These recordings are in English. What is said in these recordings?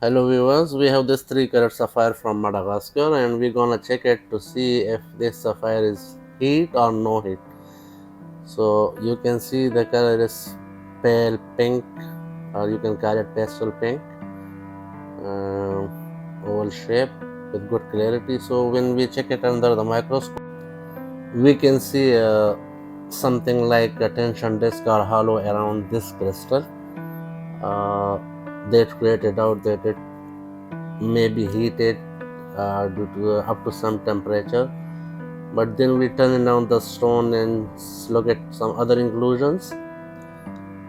Hello viewers, we have this 3-carat sapphire from Madagascar and we're gonna check it to see if this sapphire is heat or no heat. So you can see the color is pale pink, or you can call it pastel pink, oval shape with good clarity. So when we check it under the microscope, we can see something like a tension disk or hollow around this crystal. That created out that it may be heated due to up to some temperature, but then we turn down the stone and look at some other inclusions.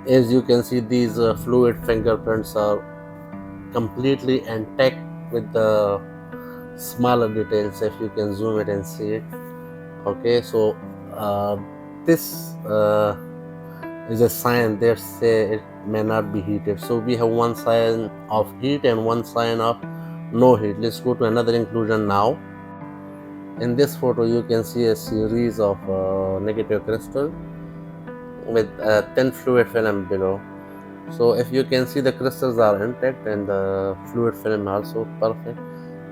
As you can see, these fluid fingerprints are completely intact with the smaller details. If you can zoom it and see it. Okay, so this is a sign that say it may not be heated. So we have one sign of heat and one sign of no heat. Let's go to another inclusion now. In this photo you can see a series of negative crystal with a thin fluid film below. So if you can see, the crystals are intact and the fluid film also perfect.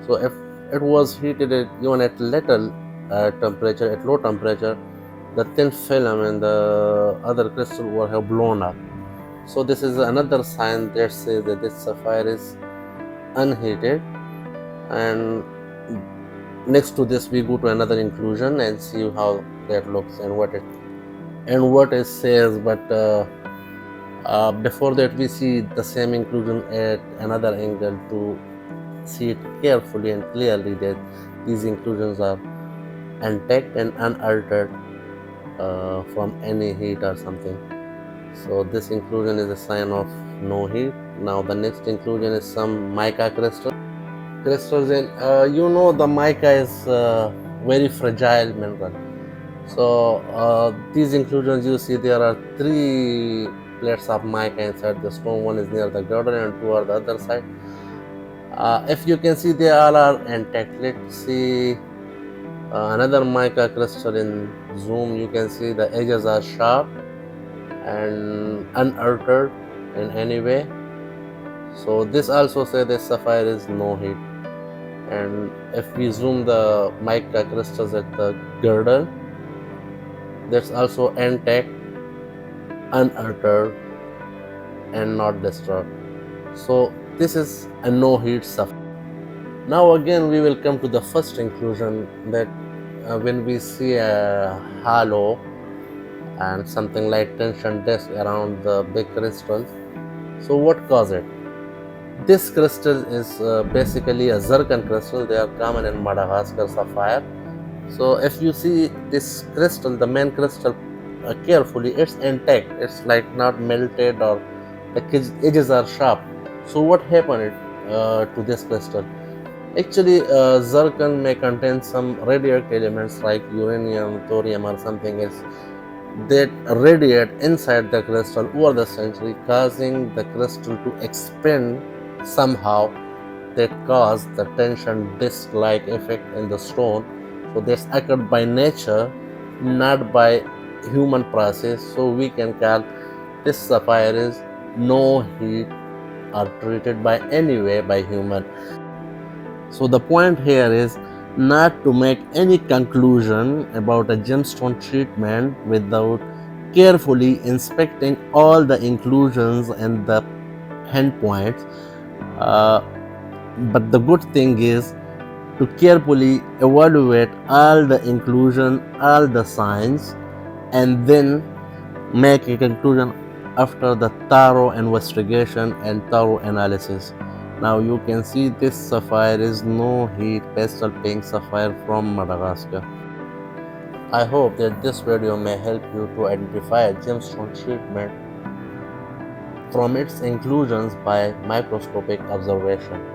So if it was heated even at little temperature, at low temperature, the thin film and the other crystal would have blown up. So this is another sign that says that this sapphire is unheated. And next to this we go to another inclusion and see how that looks and what it says. But before that we see the same inclusion at another angle to see it carefully and clearly that these inclusions are intact and unaltered from any heat or something. So this inclusion is a sign of no heat. Now the next inclusion is some mica crystals, and the mica is very fragile mineral. So these inclusions, you see there are 3 plates of mica inside the stone. One is near the girdle and 2 are the other side. If you can see, they all are intact. Let's see another mica crystal in zoom. You can see the edges are sharp and unaltered in any way. So this also says this sapphire is no heat. And if we zoom the mica crystals at the girdle, that's also intact, unaltered and not disturbed. So this is a no heat sapphire. Now again we will come to the first inclusion, that when we see a halo and something like tension disk around the big crystals. So what causes it? This crystal is basically a zircon crystal. They are common in Madagascar sapphire. So if you see this crystal, the main crystal, carefully, it's intact. It's like not melted, or the edges are sharp. So what happened to this crystal? Actually, zircon may contain some radioactive elements like uranium, thorium, or something else that radiate inside the crystal over the century, causing the crystal to expand somehow, that cause the tension disc-like effect in the stone. So that's occurred by nature, not by human process. So we can call this sapphire is no heat or treated by any way by human. So the point here is not to make any conclusion about a gemstone treatment without carefully inspecting all the inclusions and the endpoints. But the good thing is to carefully evaluate all the inclusion, all the signs, and then make a conclusion after the thorough investigation and thorough analysis. Now you can see this sapphire is no heat pastel pink sapphire from Madagascar. I hope that this video may help you to identify a gemstone treatment from its inclusions by microscopic observation.